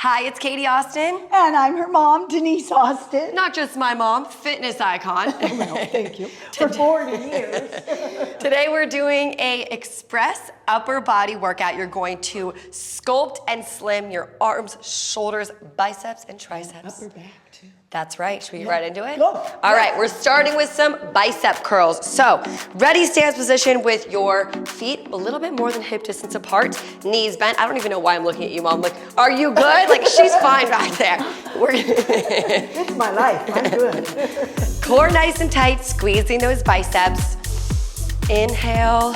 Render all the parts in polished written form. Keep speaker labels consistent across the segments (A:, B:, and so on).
A: Hi, it's Katie Austin.
B: And I'm her mom, Denise Austin.
A: Not just my mom, fitness icon.
B: Well, thank you. For 40 years.
A: Today we're doing a express upper body workout. You're going to sculpt and slim your arms, shoulders, biceps, and triceps.
B: Upper back too.
A: That's right. Should we get right into it?
B: Go.
A: All right, we're starting with some bicep curls. So, ready stance position with your feet a little bit more than hip distance apart, knees bent. I don't even know why I'm looking at you, Mom. Like, are you good? Like, she's fine back there.
B: It's my life. I'm good.
A: Core nice and tight, squeezing those biceps. Inhale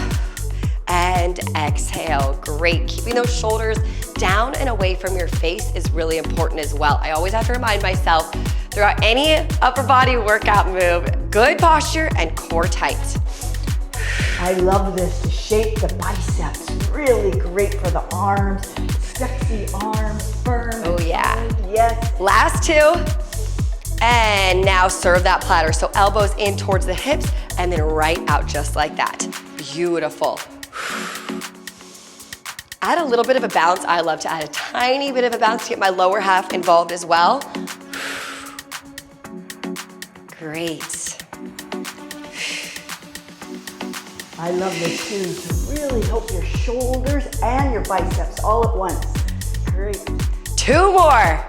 A: and exhale. Great. Keeping those shoulders down and away from your face is really important as well. I always have to remind myself throughout any upper body workout move, good posture and core tight.
B: I love this to shape the biceps. Really great for the arms. Sexy arms, firm.
A: Oh yeah.
B: Yes.
A: Last two. And now serve that platter. So elbows in towards the hips and then right out just like that. Beautiful. Add a little bit of a bounce. I love to add a tiny bit of a bounce to get my lower half involved as well. Great.
B: I love this too, to really help your shoulders and your biceps all at once. Great.
A: Two more.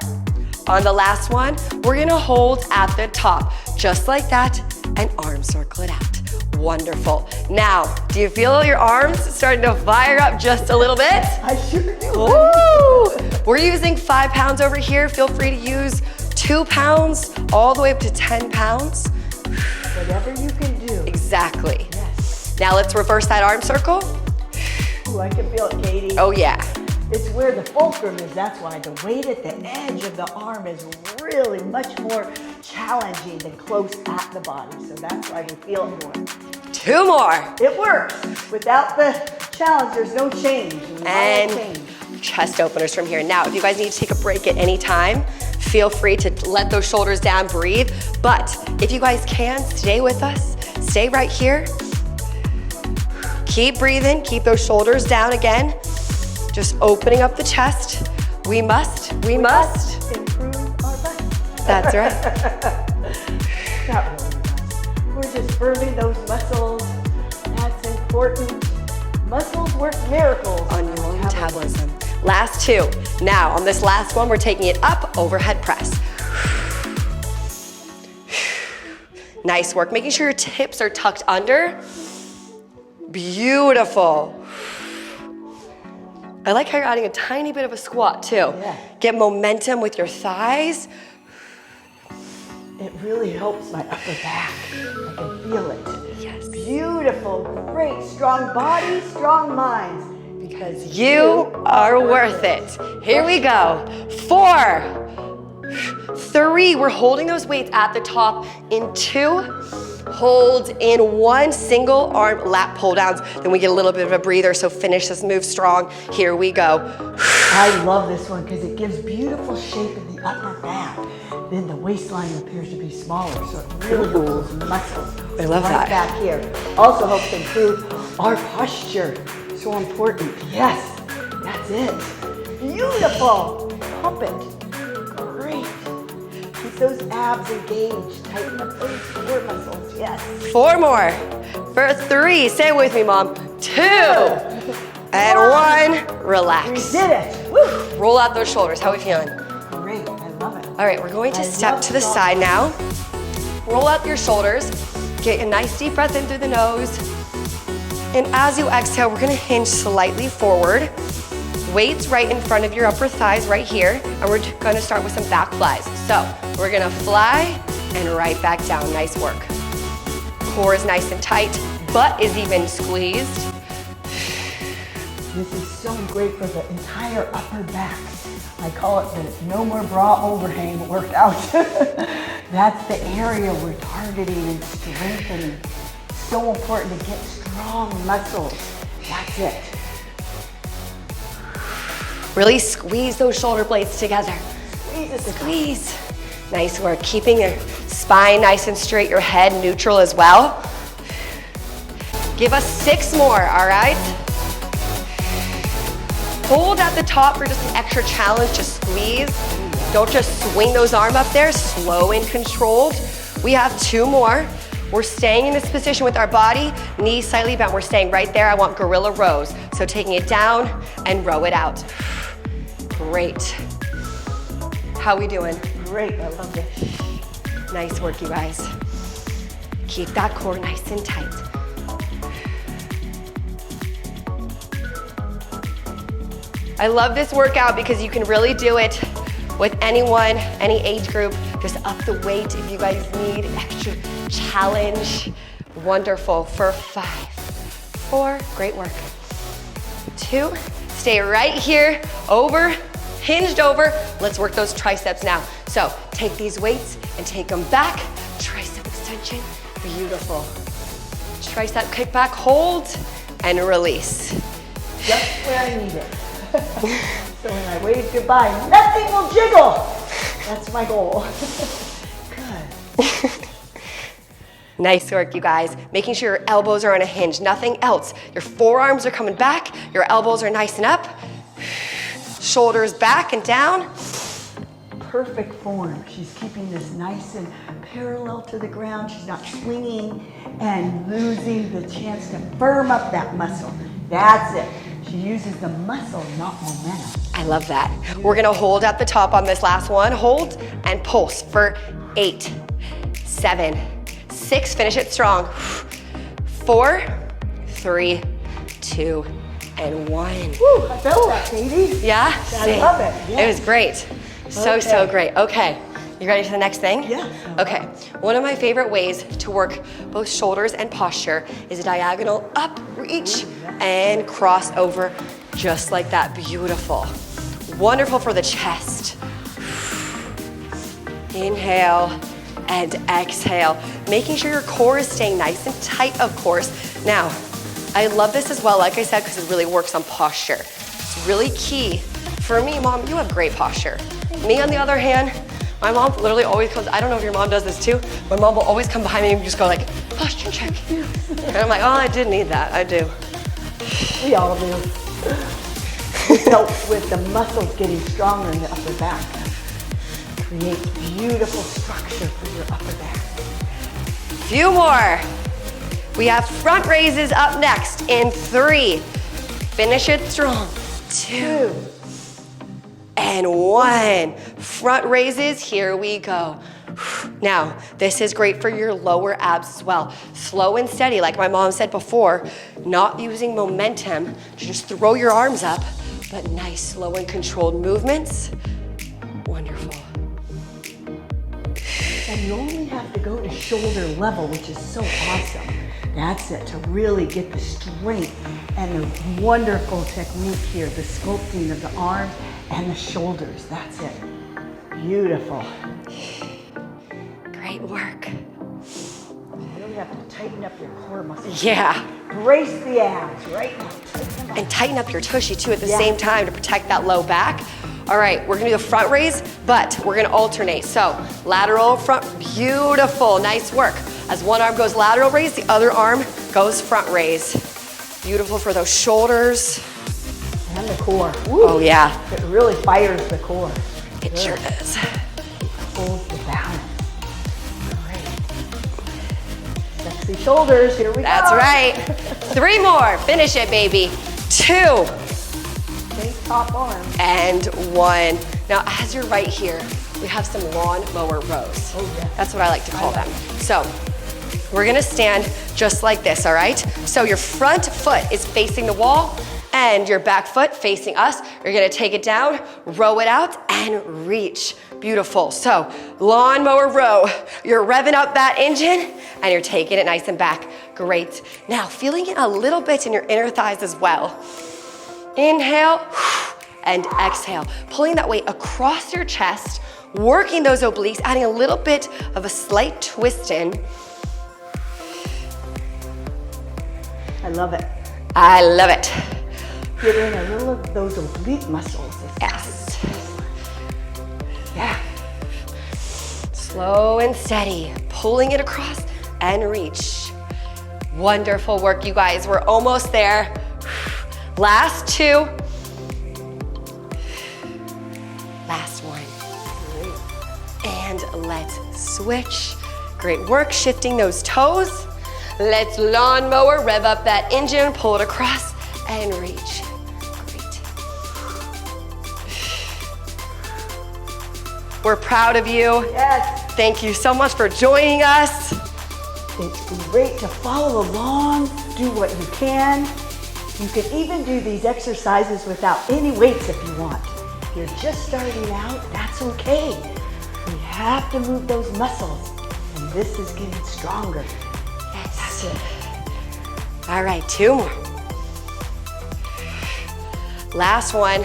A: On the last one, we're gonna hold at the top, just like that, and arm circle it out. Wonderful. Now, do you feel your arms starting to fire up just a little bit?
B: I sure do.
A: Woo! We're using 5 pounds over here. Feel free to use 2 pounds, all the way up to 10 pounds.
B: Whatever you can do.
A: Exactly.
B: Yes.
A: Now let's reverse that arm circle.
B: Ooh, I can feel it, Katie.
A: Oh yeah.
B: It's where the fulcrum is. That's why the weight at the edge of the arm is really much more challenging than close at the body. So that's why we feel it more.
A: 2 more.
B: It works. Without the challenge, there's no change.
A: And chest openers from here. Now, if you guys need to take a break at any time, feel free to let those shoulders down, breathe. But if you guys can, stay with us. Stay right here. Keep breathing. Keep those shoulders down again. Just opening up the chest. We must
B: improve our body.
A: That's right.
B: Not really, guys. We're just firming those muscles. That's important. Muscles work miracles
A: On your own metabolism. Last two. Now, on this last one, we're taking it up, overhead press. Nice work. Making sure your hips are tucked under. Beautiful. I like how you're adding a tiny bit of a squat too.
B: Yeah.
A: Get momentum with your thighs.
B: It really helps my upper back. I can feel it.
A: Yes.
B: Beautiful, great, strong body, strong minds. Because
A: You are worth it. Here we go. 4, 3. We're holding those weights at the top in 2. Hold in 1 single arm lat pull downs. Then we get a little bit of a breather, so finish this move strong. Here we go.
B: I love this one because it gives beautiful shape in the upper back. Then the waistline appears to be smaller, so it really helps those muscles.
A: I love
B: right
A: that.
B: back here. Also helps improve our posture. So important. Yes, that's it. Beautiful. Pump it. Great. Keep those abs engaged. Tighten up those core muscles. Yes.
A: 4 more. For 3, stay with me, Mom. 2, and 1, relax.
B: We did it. Woo.
A: Roll out those shoulders. How are we feeling?
B: Great. I love it.
A: All right, we're going to
B: I
A: step
B: love
A: to the
B: that.
A: side now. Roll out your shoulders. Get a nice deep breath in through the nose. And as you exhale, we're gonna hinge slightly forward. Weights right in front of your upper thighs right here. And we're gonna start with some back flies. So we're gonna fly and right back down. Nice work. Core is nice and tight. Butt is even squeezed.
B: This is so great for the entire upper back. I call it the no more bra overhang workout. That's the area we're targeting and strengthening. So important to get strong muscles. That's it.
A: Really squeeze those shoulder blades together.
B: Squeeze it.
A: Squeeze. Nice work. Keeping your spine nice and straight, your head neutral as well. Give us 6 more, all right? Hold at the top for just an extra challenge, just squeeze. Don't just swing those arms up there, slow and controlled. We have 2 more. We're staying in this position with our body, knees slightly bent. We're staying right there. I want gorilla rows. So taking it down and row it out. Great. How we doing?
B: Great, I love this.
A: Nice work, you guys. Keep that core nice and tight. I love this workout because you can really do it with anyone, any age group. Just up the weight if you guys need extra challenge. Wonderful. For 5, 4, great work. 2, stay right here, over, hinged over. Let's work those triceps now. So take these weights and take them back. Tricep extension, beautiful. Tricep kick back, hold, and release.
B: Just where I need it. So when I wave goodbye, nothing will jiggle. That's my goal. Good.
A: Nice work, you guys. Making sure your elbows are on a hinge, nothing else. Your forearms are coming back, your elbows are nice and up. Shoulders back and down.
B: Perfect form. She's keeping this nice and parallel to the ground. She's not swinging and losing the chance to firm up that muscle. That's it. She uses the muscle, not momentum.
A: I love that. We're gonna hold at the top on this last one. Hold and pulse for 8, 7, 6, finish it strong. 4, 3, 2, and 1.
B: Woo, I felt that, baby.
A: Yeah?
B: I love it. Yeah.
A: It was great. So great. Okay, you ready for the next thing?
B: Yeah.
A: Okay, one of my favorite ways to work both shoulders and posture is a diagonal up, reach, and cross over just like that. Beautiful. Wonderful for the chest. Inhale and exhale. Making sure your core is staying nice and tight, of course. Now, I love this as well, like I said, because it really works on posture. It's really key. For me, Mom, you have great posture. Me, on the other hand, my mom literally always comes, I don't know if your mom does this too, my mom will always come behind me and just go like, posture check. And I'm like, oh, I did need that, I do.
B: We all do. This helps with the muscles getting stronger in the upper back. Creates beautiful structure for your upper back.
A: Few more. We have front raises up next in 3. Finish it strong. 2. And 1. Front raises, here we go. Now, this is great for your lower abs as well. Slow and steady, like my mom said before, not using momentum to just throw your arms up, but nice, slow and controlled movements. Wonderful.
B: And you only have to go to shoulder level, which is so awesome. That's it, to really get the strength and the wonderful technique here, the sculpting of the arms and the shoulders. That's it. Beautiful.
A: Great work.
B: You really have to tighten up your core muscles.
A: Yeah.
B: Brace the abs right now.
A: And tighten up your tushy too at the same time to protect that low back. All right, we're gonna do the front raise, but we're gonna alternate. So lateral, front, beautiful, nice work. As one arm goes lateral raise, the other arm goes front raise. Beautiful for those shoulders.
B: And the core. Woo.
A: Oh yeah.
B: It really fires the core.
A: It sure does.
B: Holds the balance. Great. Sexy shoulders, here we go.
A: That's right. 3 more, finish it, baby. 2.
B: Big top arm.
A: And 1. Now, as you're right here, we have some lawn mower rows.
B: Oh, yeah.
A: That's what I like to call them. So, we're gonna stand just like this, all right? So your front foot is facing the wall and your back foot facing us. You're gonna take it down, row it out, and reach. Beautiful. So, lawnmower row. You're revving up that engine and you're taking it nice and back. Great. Now, feeling it a little bit in your inner thighs as well. Inhale and exhale. Pulling that weight across your chest, working those obliques, adding a little bit of a slight twist in.
B: I love it.
A: I love it.
B: Get in a little of those oblique muscles.
A: Yes.
B: Yeah.
A: Slow and steady, pulling it across and reach. Wonderful work, you guys. We're almost there. Last 2. last one. And let's switch. Great work shifting those toes. Let's lawnmower, rev up that engine, pull it across and reach. Great. We're proud of you.
B: Yes.
A: Thank you so much for joining us.
B: It's great to follow along, do what you can. You can even do these exercises without any weights if you want. If you're just starting out, that's okay. We have to move those muscles, and this is getting stronger.
A: Yes.
B: That's it.
A: All right, 2 more. Last one.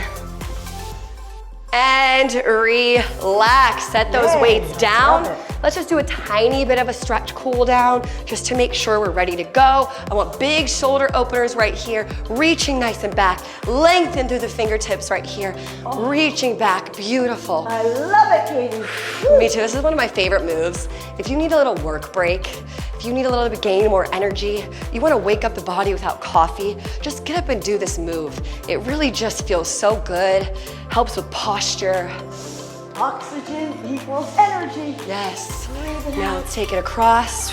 A: And relax. Set those
B: Yay,
A: weights down.
B: love it.
A: Let's just do a tiny bit of a stretch cool down just to make sure we're ready to go. I want big shoulder openers right here, reaching nice and back. Lengthen through the fingertips right here, reaching back. Beautiful.
B: I love it, Katie.
A: Me too. This is one of my favorite moves. If you need a little work break, if you need a little bit gain more energy, you want to wake up the body without coffee, just get up and do this move. It really just feels so good, helps with posture.
B: Oxygen equals energy.
A: Yes.
B: Breathe it
A: Now
B: out.
A: let's take it across.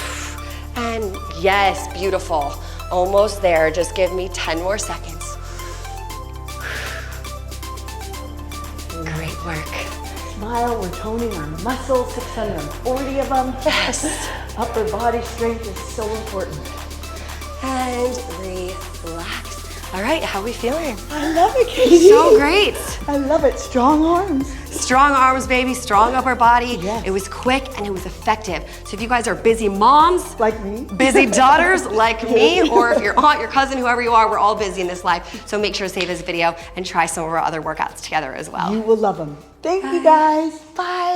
A: And yes, beautiful. Almost there. Just give me 10 more seconds. Great work.
B: Smile, we're toning our muscles, 640 of them.
A: Yes.
B: Upper body strength is so important.
A: And relax. All right, how are we feeling?
B: I love it, Katie.
A: So great.
B: I love it. Strong arms.
A: Strong arms, baby, strong upper body.
B: Yes.
A: It was quick and it was effective. So if you guys are busy moms,
B: Like me.
A: busy daughters like me, or if your aunt, your cousin, whoever you are, we're all busy in this life. So make sure to save this video and try some of our other workouts together as well.
B: You will love them. Thank you, guys.
A: Bye.